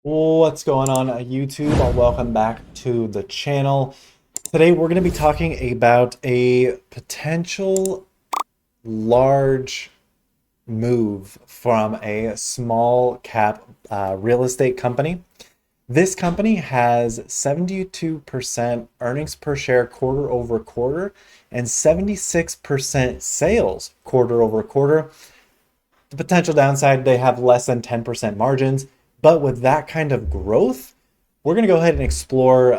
What's going on, YouTube? Welcome back to the channel. Today we're going to be talking about a potential large move from a small cap real estate company. This company has 72% earnings per share quarter over quarter and 76% sales quarter over quarter. The potential downside, they have less than 10% margins. But with that kind of growth, we're going to go ahead and explore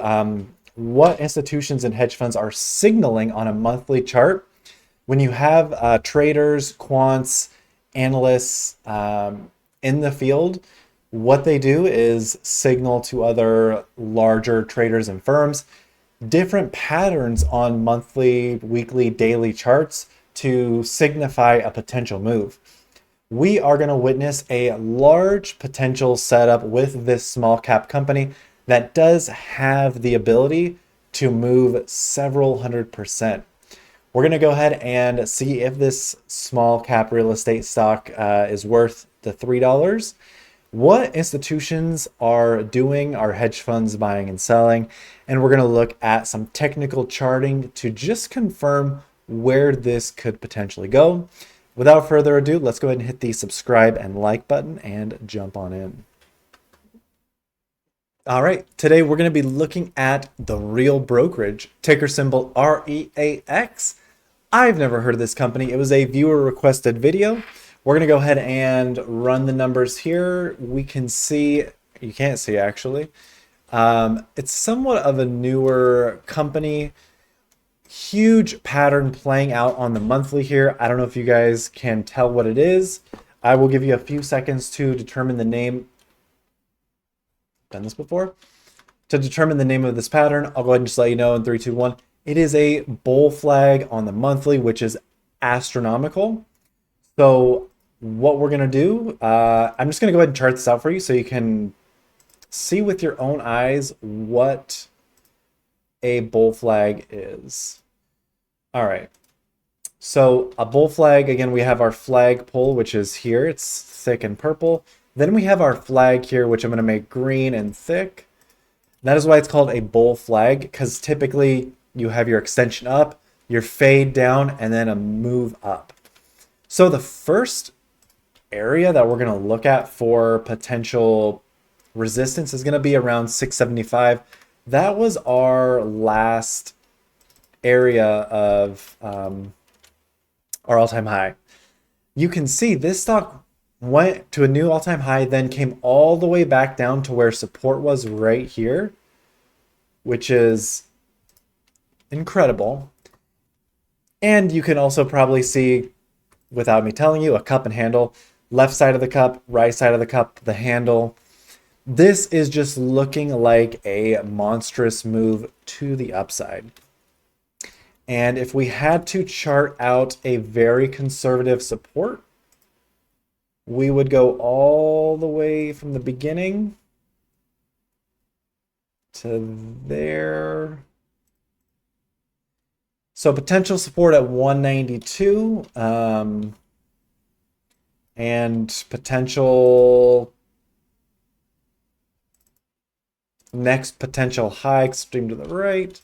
what institutions and hedge funds are signaling on a monthly chart. When you have traders, quants, analysts in the field, what they do is signal to other larger traders and firms different patterns on monthly, weekly, daily charts to signify a potential move. We are going to witness a large potential setup with this small cap company that does have the ability to move several 100%. We're going to go ahead and see if this small cap real estate stock is worth the $3. What institutions are doing, are hedge funds buying and selling, and we're going to look at some technical charting to just confirm where this could potentially go. Without further ado, let's go ahead and hit the subscribe and like button and jump on in. All right, today we're going to be looking at the Real Brokerage, ticker symbol REAX. I've never heard of this company. It was a viewer requested video. We're going to go ahead and run the numbers here. We can see, you can't see actually. It's somewhat of a newer company. Huge pattern playing out on the monthly here. I don't know if you guys can tell what it is. I will give you a few seconds to determine the name. Done this before. To determine the name of this pattern, I'll go ahead and just let you know in 3, 2, 1. It is a bull flag on the monthly, which is astronomical. So what we're going to do, I'm just going to go ahead and chart this out for you so you can see with your own eyes what a bull flag is. All right. So a bull flag, again, we have our flag pole, which is here. It's thick and purple. Then we have our flag here, which I'm going to make green and thick. That is why it's called a bull flag, because typically you have your extension up, your fade down, and then a move up. So the first area that we're going to look at for potential resistance is going to be around 675. That was our last area of our all-time high. You can see this stock went to a new all-time high, then came all the way back down to where support was right here, which is incredible. And you can also probably see, without me telling you, a cup and handle. Left side of the cup, right side of the cup, the handle. This is just looking like a monstrous move to the upside. And if we had to chart out a very conservative support, we would go all the way from the beginning to there. So potential support at 192 and potential next potential high extreme to the right,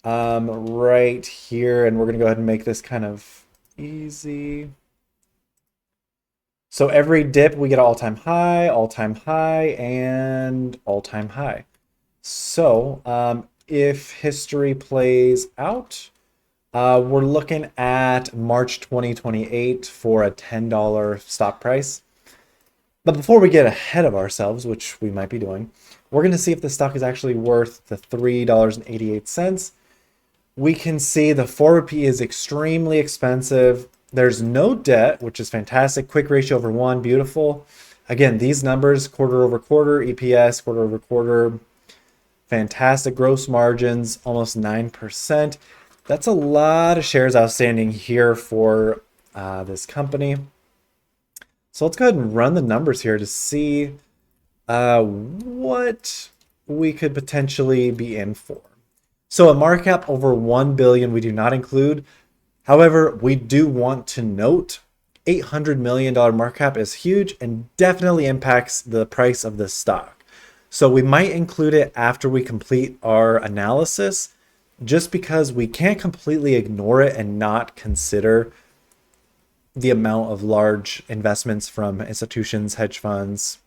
right here, and we're going to go ahead and make this kind of easy. So every dip we get all-time high, and all-time high. So if history plays out, we're looking at March 2028 for a $10 stock price. But before we get ahead of ourselves, which we might be doing, we're going to see if the stock is actually worth the $3.88. We can see the forward PE is extremely expensive. There's no debt, which is fantastic. Quick ratio over 1, beautiful. Again, these numbers, quarter over quarter, EPS, quarter over quarter, fantastic. Gross margins, almost 9%. That's a lot of shares outstanding here for this company. So let's go ahead and run the numbers here to see what we could potentially be in for. So a market cap over 1 billion we do not include. However, we do want to note $800 million market cap is huge and definitely impacts the price of this stock. So we might include it after we complete our analysis, just because we can't completely ignore it and not consider the amount of large investments from institutions, hedge funds,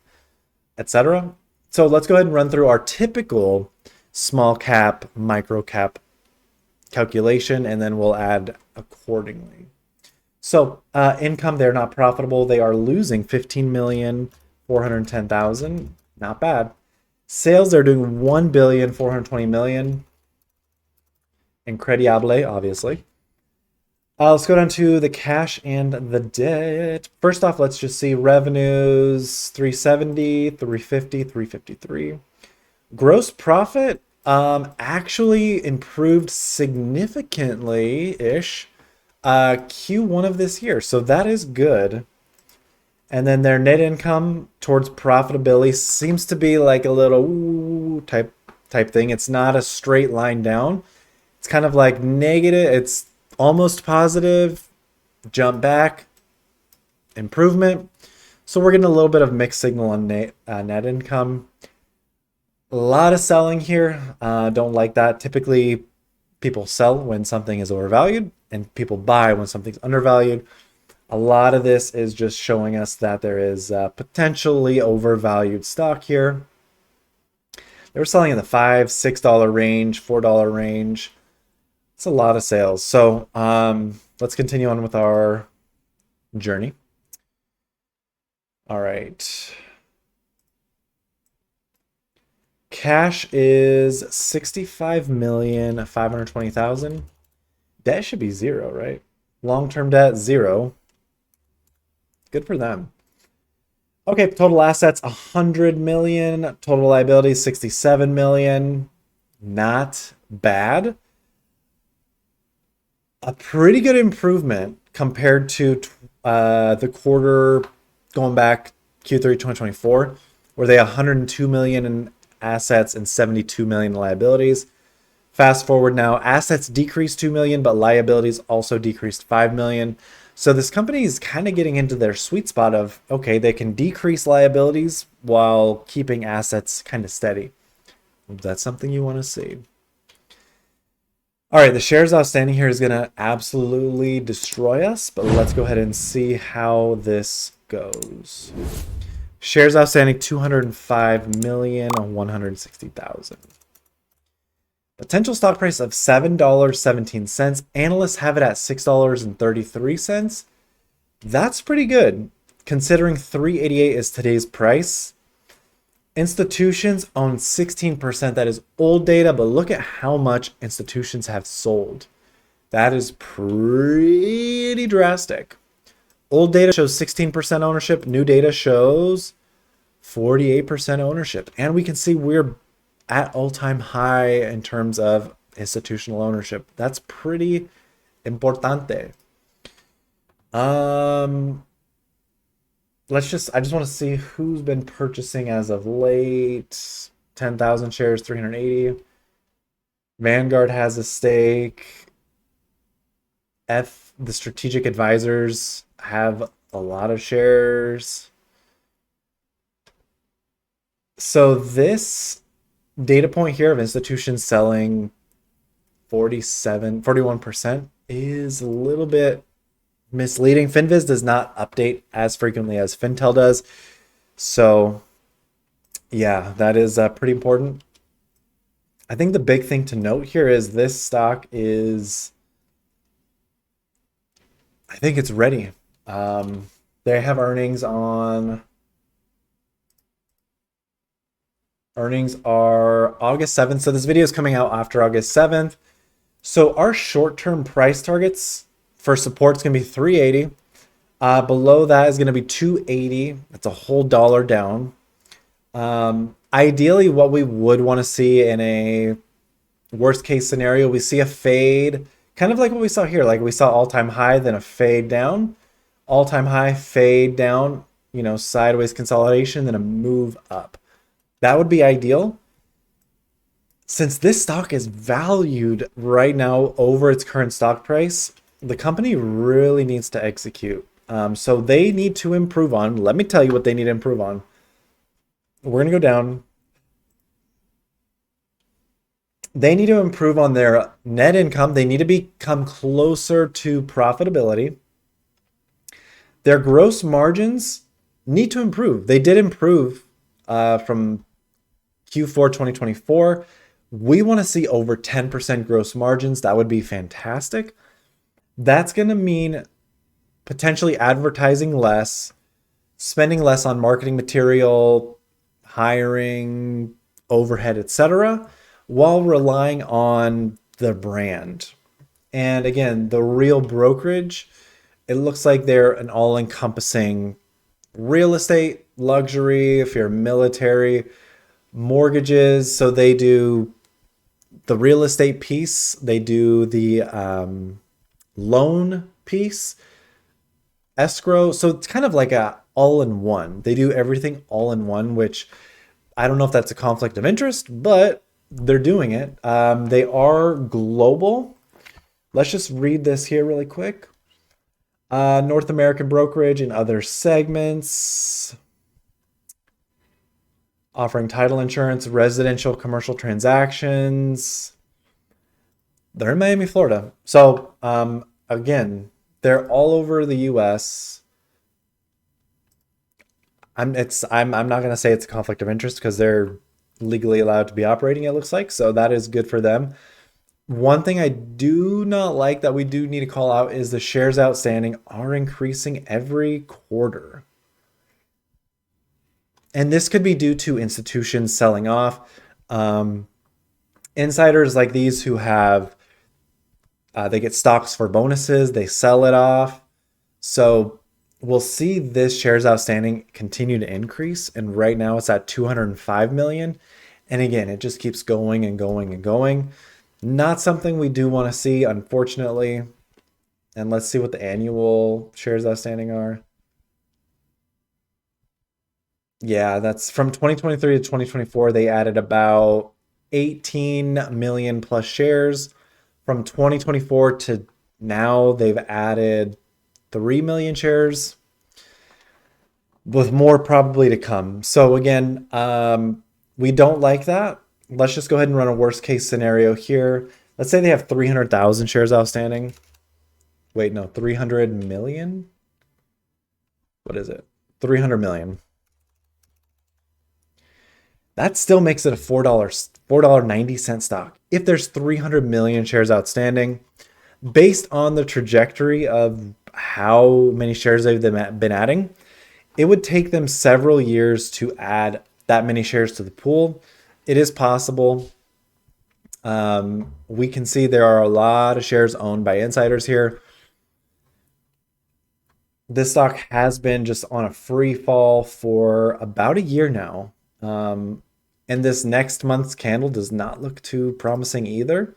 etc. So let's go ahead and run through our typical small cap, micro cap calculation, and then we'll add accordingly. So income, they're not profitable. They are losing 15,410,000. Not bad. Sales, they're doing 1,420,000,000. Incredible, obviously. Let's go down to the cash and the debt. First off, let's just see revenues, 370, 350, 353. Gross profit actually improved significantly-ish Q1 of this year. So that is good. And then their net income towards profitability seems to be like a little ooh type thing. It's not a straight line down. It's kind of like negative. It's almost positive, jump back, improvement. So we're getting a little bit of mixed signal on net income. A lot of selling here. Don't like that. Typically, people sell when something is overvalued and people buy when something's undervalued. A lot of this is just showing us that there is potentially overvalued stock here. They were selling in the $5, $6 range, $4 range. It's a lot of sales. So let's continue on with our journey. All right. Cash is 65,520,000. Debt should be zero, right? Long-term debt, zero. Good for them. Okay, total assets, 100 million. Total liabilities, 67 million. Not bad. A pretty good improvement compared to the quarter going back Q3 2024, where they had 102 million in assets and 72 million in liabilities. Fast forward now, assets decreased 2 million, but liabilities also decreased 5 million. So this company is kind of getting into their sweet spot of, okay, they can decrease liabilities while keeping assets kind of steady. That's something you want to see. All right, the shares outstanding here is going to absolutely destroy us, but let's go ahead and see how this goes. Shares outstanding, 205,160,000. Potential stock price of $7.17. Analysts have it at $6.33. That's pretty good, considering $3.88 is today's price. Institutions own 16%. That is old data, but look at how much institutions have sold. That is pretty drastic. Old data shows 16% ownership. New data shows 48% ownership. And we can see we're at all-time high in terms of institutional ownership. That's pretty importante. I just want to see who's been purchasing as of late. 10,000 shares, 380. Vanguard has a stake. The strategic advisors have a lot of shares. So this data point here of institutions selling 41% is a little bit misleading. Finviz does not update as frequently as Fintel does. So yeah, that is pretty important. I think the big thing to note here is this stock is, I think it's ready. They have earnings on, earnings are August 7th. So this video is coming out after August 7th. So our short-term price targets for support is going to be 380. Below that is going to be 280. That's a whole dollar down. Ideally, what we would want to see in a worst case scenario, we see a fade, kind of like what we saw here. Like we saw all-time high, then a fade down, all-time high, fade down, you know, sideways consolidation, then a move up. That would be ideal. Since this stock is valued right now over its current stock price, the company really needs to execute. So they need to improve on. Let me tell you what they need to improve on. We're going to go down. They need to improve on their net income. They need to become closer to profitability. Their gross margins need to improve. They did improve from Q4 2024. We want to see over 10% gross margins. That would be fantastic. That's going to mean potentially advertising less, spending less on marketing material, hiring, overhead, etc., while relying on the brand. And again, the Real Brokerage, it looks like they're an all-encompassing real estate, luxury, if you're military, mortgages. So they do the real estate piece, they do the loan piece, escrow. So it's kind of like a all-in-one. They do everything all in one, which I don't know if that's a conflict of interest, but they're doing it. They are global. Let's just read this here really quick. North American brokerage and other segments. Offering title insurance, residential, commercial transactions. They're in Miami, Florida. So again, they're all over the U.S. I'm not gonna say it's a conflict of interest because they're legally allowed to be operating, it looks like. So that is good for them. One thing I do not like that we do need to call out is the shares outstanding are increasing every quarter. And this could be due to institutions selling off. Insiders like these who have, they get stocks for bonuses, they sell it off. So we'll see this shares outstanding continue to increase. And right now it's at 205 million. And again, it just keeps going and going and going. Not something we do want to see, unfortunately. And let's see what the annual shares outstanding are. Yeah, that's from 2023 to 2024. They added about 18 million plus shares. From 2024 to now, they've added 3 million shares, with more probably to come. So again, we don't like that. Let's just go ahead and run a worst case scenario here. Let's say they have 300,000 shares outstanding. Wait, no, 300 million? What is it? 300 million. That still makes it a $4.90 stock. If there's 300 million shares outstanding, based on the trajectory of how many shares they've been adding, it would take them several years to add that many shares to the pool. It is possible. We can see there are a lot of shares owned by insiders here. This stock has been just on a free fall for about a year now. And this next month's candle does not look too promising either.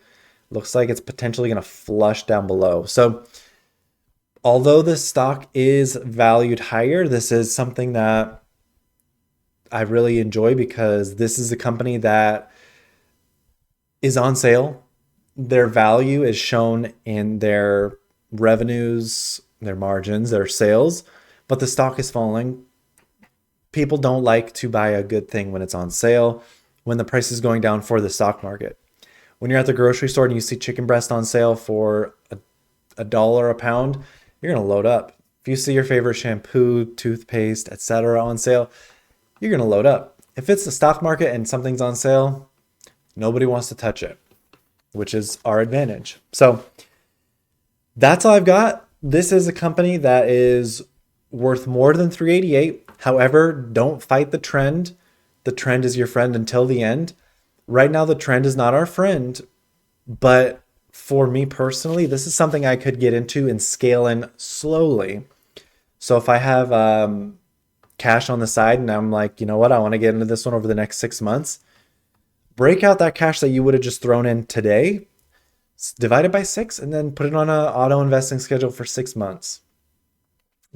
Looks like it's potentially going to flush down below. So although this stock is valued higher, this is something that I really enjoy because this is a company that is on sale. Their value is shown in their revenues, their margins, their sales, but the stock is falling. People don't like to buy a good thing when it's on sale, when the price is going down for the stock market. When you're at the grocery store and you see chicken breast on sale for $1 a pound, you're going to load up. If you see your favorite shampoo, toothpaste, etc. on sale, you're going to load up. If it's the stock market and something's on sale, nobody wants to touch it, which is our advantage. So that's all I've got. This is a company that is worth more than 388. However, don't fight the trend. The trend is your friend until the end. Right now, the trend is not our friend, but for me personally, this is something I could get into and scale in slowly. So if I have cash on the side and I'm like, you know what, I want to get into this one over the next 6 months, break out that cash that you would have just thrown in today, divide it by 6, and then put it on an auto investing schedule for 6 months.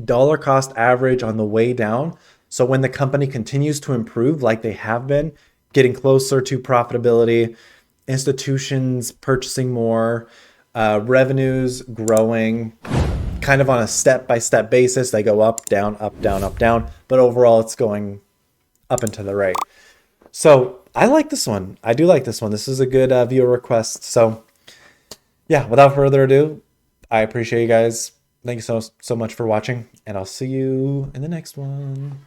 Dollar cost average on the way down. So when the company continues to improve like they have been, getting closer to profitability, institutions purchasing more, revenues growing, kind of on a step-by-step basis. They go up, down, up, down, up, down. But overall, it's going up and to the right. So I like this one. I do like this one. This is a good viewer request. So yeah, without further ado, I appreciate you guys. Thank you so much for watching, and I'll see you in the next one.